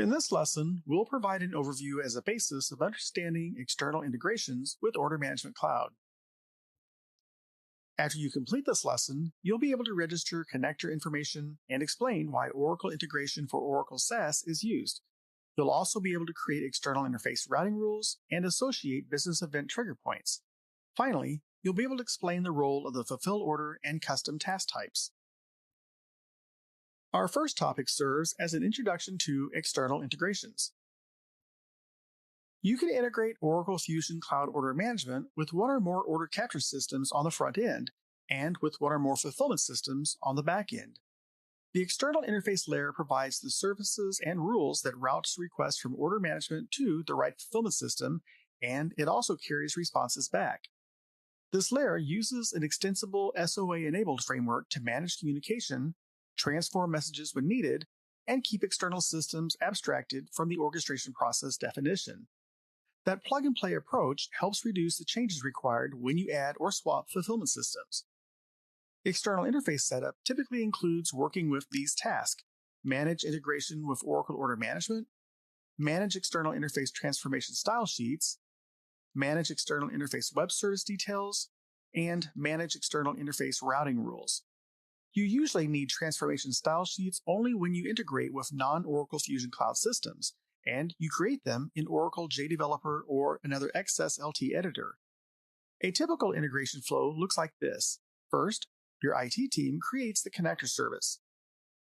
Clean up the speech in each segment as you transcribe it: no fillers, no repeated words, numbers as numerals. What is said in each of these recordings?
In this lesson, we'll provide an overview as a basis of understanding external integrations with Order Management Cloud. After you complete this lesson, you'll be able to register connector information and explain why Oracle integration for Oracle SAS is used. You'll also be able to create external interface routing rules and associate business event trigger points. Finally, you'll be able to explain the role of the fulfill order and custom task types. Our first topic serves as an introduction to external integrations. You can integrate Oracle Fusion Cloud Order Management with one or more order capture systems on the front end and with one or more fulfillment systems on the back end. The external interface layer provides the services and rules that routes requests from order management to the right fulfillment system, and it also carries responses back. This layer uses an extensible SOA-enabled framework to manage communication, transform messages when needed, and keep external systems abstracted from the orchestration process definition. That plug-and-play approach helps reduce the changes required when you add or swap fulfillment systems. External interface setup typically includes working with these tasks: manage integration with Oracle Order Management, manage external interface transformation style sheets, manage external interface web service details, and manage external interface routing rules. You usually need transformation style sheets only when you integrate with non-Oracle Fusion Cloud systems, and you create them in Oracle JDeveloper or another XSLT editor. A typical integration flow looks like this. First, your IT team creates the connector service.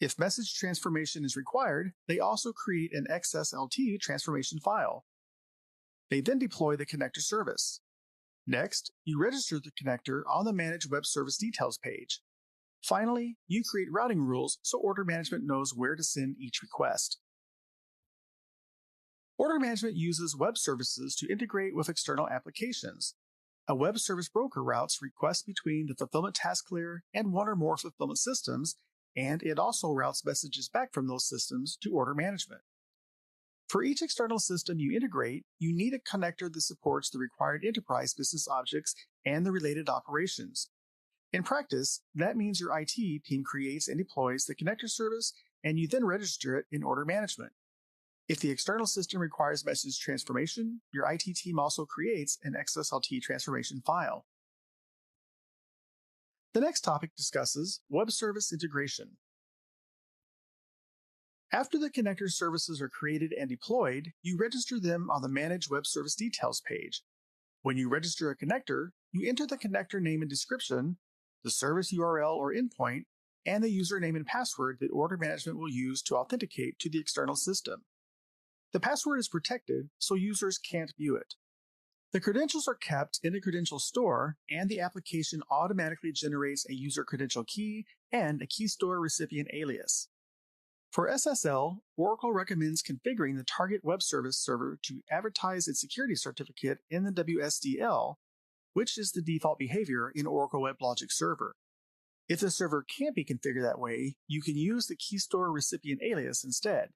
If message transformation is required, they also create an XSLT transformation file. They then deploy the connector service. Next, you register the connector on the Manage Web Service Details page. Finally, you create routing rules so order management knows where to send each request. Order management uses web services to integrate with external applications. A web service broker routes requests between the fulfillment task layer and one or more fulfillment systems, and it also routes messages back from those systems to order management. For each external system you integrate, you need a connector that supports the required enterprise business objects and the related operations. In practice, that means your IT team creates and deploys the connector service, and you then register it in order management. If the external system requires message transformation, your IT team also creates an XSLT transformation file. The next topic discusses web service integration. After the connector services are created and deployed, you register them on the Manage Web Service Details page. When you register a connector, you enter the connector name and description, the service URL or endpoint, and the username and password that order management will use to authenticate to the external system. The password is protected, so users can't view it. The credentials are kept in the credential store, and the application automatically generates a user credential key and a key store recipient alias. For SSL, Oracle recommends configuring the target web service server to advertise its security certificate in the WSDL, which is the default behavior in Oracle WebLogic Server. If the server can't be configured that way, you can use the key store recipient alias instead.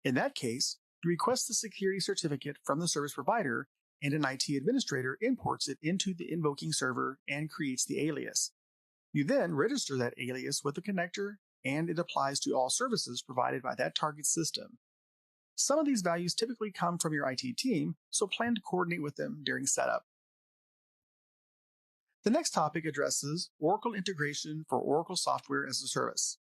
In that case, you request the security certificate from the service provider, and an IT administrator imports it into the invoking server and creates the alias. You then register that alias with the connector, and it applies to all services provided by that target system. Some of these values typically come from your IT team, so plan to coordinate with them during setup. The next topic addresses Oracle integration for Oracle Software as a Service.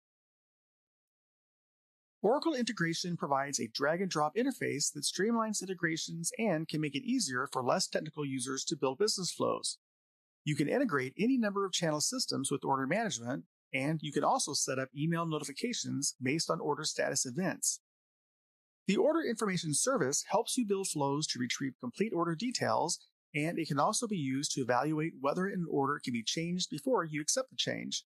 Oracle integration provides a drag-and-drop interface that streamlines integrations and can make it easier for less technical users to build business flows. You can integrate any number of channel systems with order management, and you can also set up email notifications based on order status events. The Order Information Service helps you build flows to retrieve complete order details, and it can also be used to evaluate whether an order can be changed before you accept the change.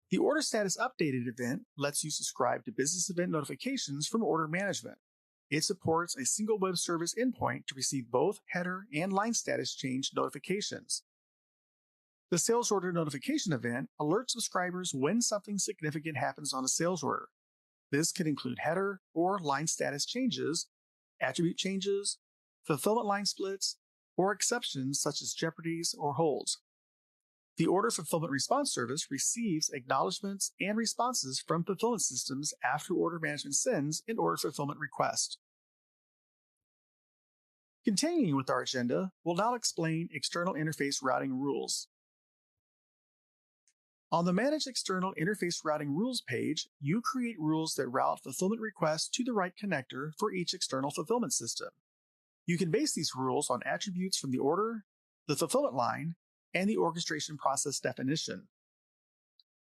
The Order Status Updated event lets you subscribe to business event notifications from order management. It supports a single web service endpoint to receive both header and line status change notifications. The Sales Order Notification event alerts subscribers when something significant happens on a sales order. This can include header or line status changes, attribute changes, fulfillment line splits, or exceptions such as jeopardies or holds. The Order Fulfillment Response Service receives acknowledgments and responses from fulfillment systems after order management sends an order fulfillment request. Continuing with our agenda, we'll now explain external interface routing rules. On the Manage External Interface Routing Rules page, you create rules that route fulfillment requests to the right connector for each external fulfillment system. You can base these rules on attributes from the order, the fulfillment line, and the orchestration process definition.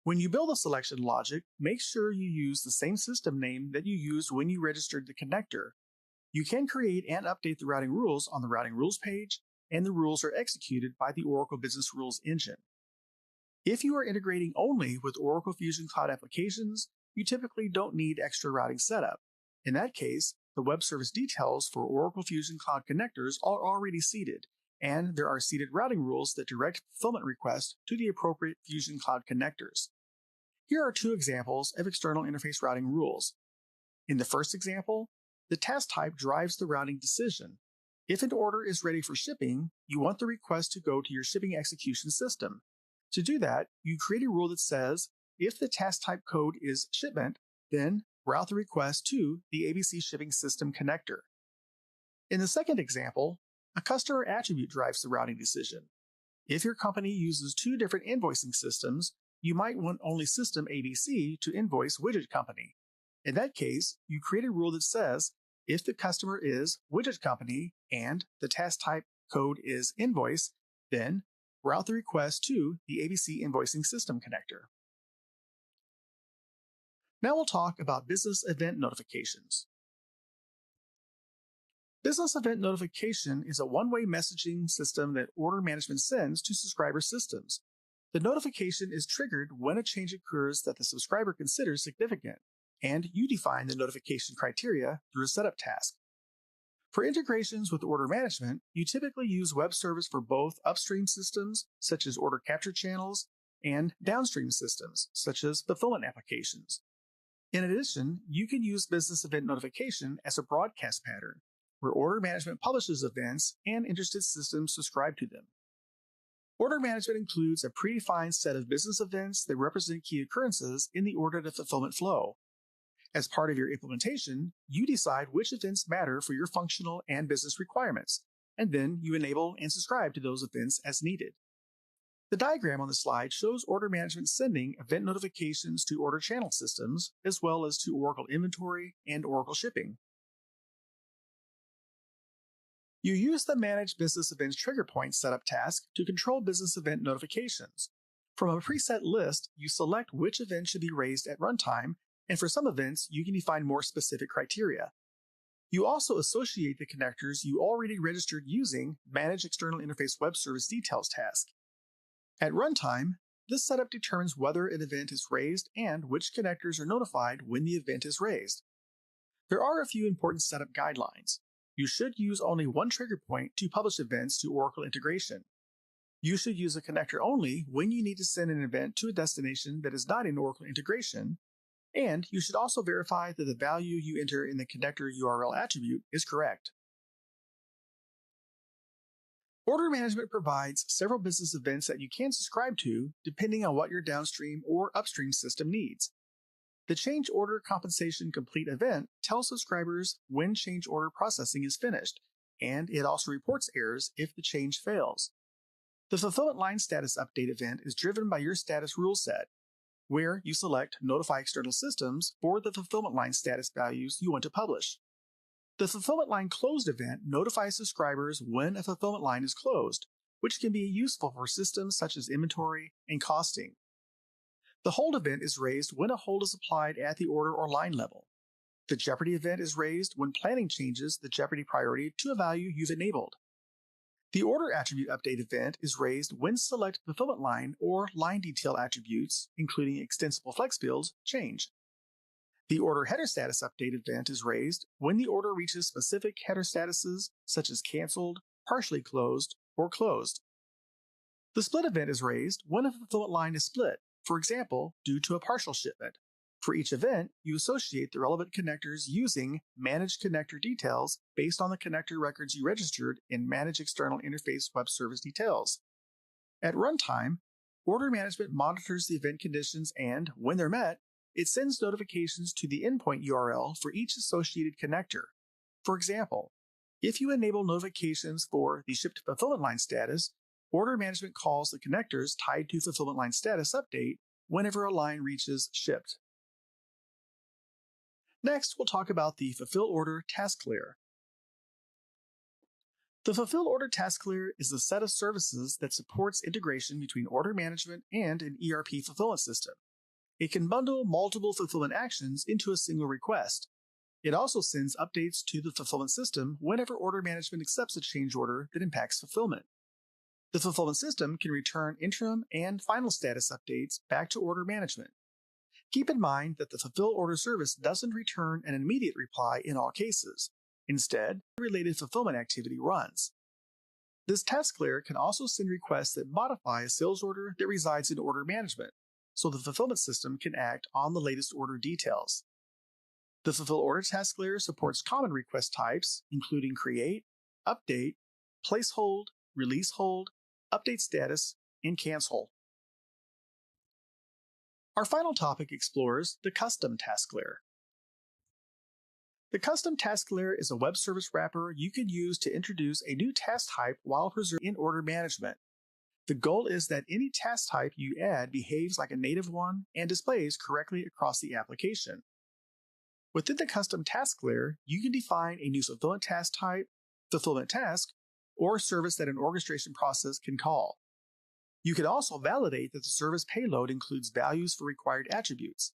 When you build a selection logic, make sure you use the same system name that you used when you registered the connector. You can create and update the routing rules on the Routing Rules page, and the rules are executed by the Oracle Business Rules engine. If you are integrating only with Oracle Fusion Cloud applications, you typically don't need extra routing setup. In that case, the web service details for Oracle Fusion Cloud connectors are already seeded, and there are seeded routing rules that direct fulfillment requests to the appropriate Fusion Cloud connectors. Here are two examples of external interface routing rules. In the first example, the task type drives the routing decision. If an order is ready for shipping, you want the request to go to your shipping execution system. To do that, you create a rule that says, if the task type code is shipment, then route the request to the ABC Shipping System connector. In the second example, a customer attribute drives the routing decision. If your company uses two different invoicing systems, you might want only system ABC to invoice Widget Company. In that case, you create a rule that says, if the customer is Widget Company and the task type code is invoice, then route the request to the ABC Invoicing System connector. Now we'll talk about business event notifications. Business event notification is a one-way messaging system that order management sends to subscriber systems. The notification is triggered when a change occurs that the subscriber considers significant, and you define the notification criteria through a setup task. For integrations with order management, you typically use web service for both upstream systems, such as order capture channels, and downstream systems, such as fulfillment applications. In addition, you can use business event notification as a broadcast pattern, where order management publishes events and interested systems subscribe to them. Order management includes a predefined set of business events that represent key occurrences in the order-to-fulfillment flow. As part of your implementation, you decide which events matter for your functional and business requirements, and then you enable and subscribe to those events as needed. The diagram on the slide shows order management sending event notifications to order channel systems, as well as to Oracle Inventory and Oracle Shipping. You use the Manage Business Events Trigger Point setup task to control business event notifications. From a preset list, you select which event should be raised at runtime, and for some events, you can define more specific criteria. You also associate the connectors you already registered using Manage External Interface Web Service Details task. At runtime, this setup determines whether an event is raised and which connectors are notified when the event is raised. There are a few important setup guidelines. You should use only one trigger point to publish events to Oracle integration. You should use a connector only when you need to send an event to a destination that is not in Oracle integration, and you should also verify that the value you enter in the connector URL attribute is correct. Order management provides several business events that you can subscribe to depending on what your downstream or upstream system needs. The Change Order Compensation Complete event tells subscribers when change order processing is finished, and it also reports errors if the change fails. The Fulfillment Line Status Update event is driven by your status rule set, where you select Notify External Systems for the fulfillment line status values you want to publish. The Fulfillment Line Closed event notifies subscribers when a fulfillment line is closed, which can be useful for systems such as inventory and costing. The Hold event is raised when a hold is applied at the order or line level. The Jeopardy event is raised when planning changes the Jeopardy priority to a value you've enabled. The Order Attribute Update event is raised when select fulfillment line or line detail attributes, including extensible flex fields, change. The Order Header Status Update event is raised when the order reaches specific header statuses such as canceled, partially closed, or closed. The Split event is raised when a fulfillment line is split, for example, due to a partial shipment. For each event, you associate the relevant connectors using Manage Connector Details based on the connector records you registered in Manage External Interface Web Service Details. At runtime, Order management monitors the event conditions and, when they're met, it sends notifications to the endpoint URL for each associated connector. For example, if you enable notifications for the shipped fulfillment line status, order management calls the connectors tied to fulfillment line status update whenever a line reaches shipped. Next, we'll talk about the Fulfill Order Task Layer. The Fulfill Order Task Layer is a set of services that supports integration between order management and an ERP fulfillment system. It can bundle multiple fulfillment actions into a single request. It also sends updates to the fulfillment system whenever order management accepts a change order that impacts fulfillment. The fulfillment system can return interim and final status updates back to order management. Keep in mind that the Fulfill Order service doesn't return an immediate reply in all cases. Instead, the related fulfillment activity runs. This task layer can also send requests that modify a sales order that resides in order management, so the fulfillment system can act on the latest order details. The Fulfill Order task layer supports common request types, including create, update, place hold, release hold, update status, and cancel. Our final topic explores the custom task layer. The custom task layer is a web service wrapper you can use to introduce a new task type while preserving in order management. The goal is that any task type you add behaves like a native one and displays correctly across the application. Within the custom task layer, you can define a new fulfillment task type, fulfillment task, or service that an orchestration process can call. You can also validate that the service payload includes values for required attributes.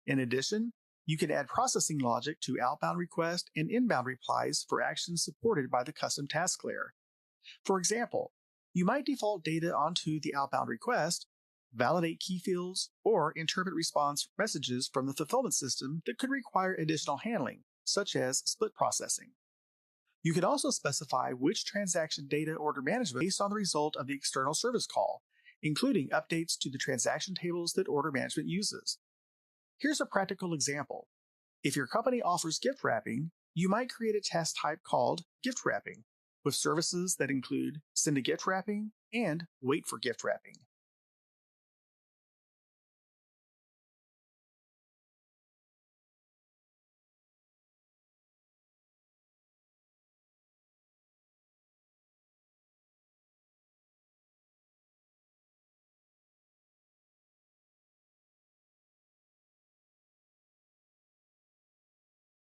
In addition, you can add processing logic to outbound requests and inbound replies for actions supported by the custom task layer. For example, you might default data onto the outbound request, validate key fields, or interpret response messages from the fulfillment system that could require additional handling, such as split processing. You can also specify which transaction data order management based on the result of the external service call, including updates to the transaction tables that order management uses. Here's a practical example. If your company offers gift wrapping, you might create a task type called gift wrapping, with services that include send a gift wrapping and wait for gift wrapping.